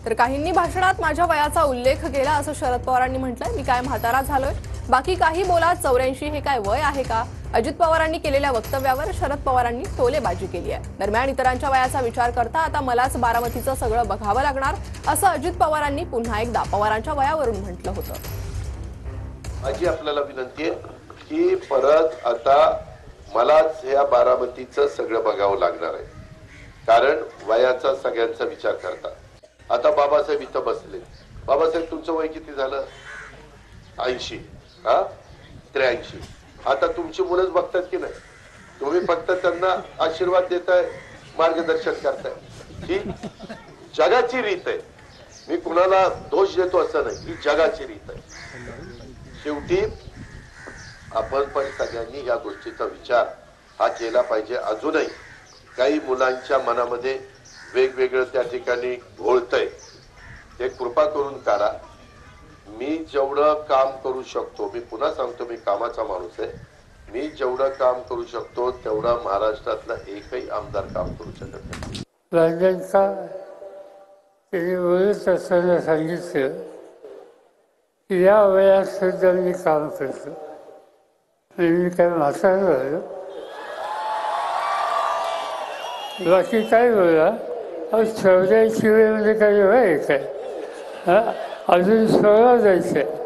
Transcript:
तर काहींनी भाषणात माझ्या वयाचा उल्लेख केला असं शरद पवारांनी म्हटलंय। मी काय म्हातारा झालोय, बाकी काही बोला, 84 हे काय वय आहे का? अजित पवारांनी केलेल्या वक्तव्यावर शरद पवारांनी टोलेबाजी केली आहे। दरम्यान इतरांच्या वयाचा विचार करता आता मलाच बारामतीचं सगळं बघावं लागणार असं अजित पवारांनी पुन्हा एकदा पवारांच्या वयावरून म्हटलं होतं। माझी आपल्याला विनंती आहे की परत आता मलाच ह्या बारामतीचं सगळं बघावं लागणार आहे, कारण वयाचा सगळ्यांचा विचार करता। आता बाबासाहेब इथं बसले। बाबासाहेब तुमचं वय किती झालं? 80। हा 83। आता तुमची मुलंच बघतात की नाही, तुम्ही फक्त त्यांना आशीर्वाद देताय, मार्गदर्शन करताय। ही जगाची रीत आहे, मी कुणाला दोष देतो असं नाही, ही जगाची रीत आहे। शेवटी आपण पण सगळ्यांनी या गोष्टीचा विचार हा केला पाहिजे। अजूनही काही मुलांच्या मनामध्ये वेगवेगळं त्या ठिकाणी घोळतंय, ते कृपा करून काढा। मी जेवढं काम करू शकतो, मी पुन्हा सांगतो, मी कामाचा माणूस आहे, मी जेवढं काम करू शकतो तेवढं महाराष्ट्रातला एकही आमदार काम करू शकत नाही। लंडनचा त्यांनी बोलत असताना सांगितलं की या वयात सुद्धा मी काम करतो आणि मी काय म्हातारा झालो, बाकी काय बोला, 84 वयामध्ये काही वय आहे काय? अजून 16 जायचं आहे।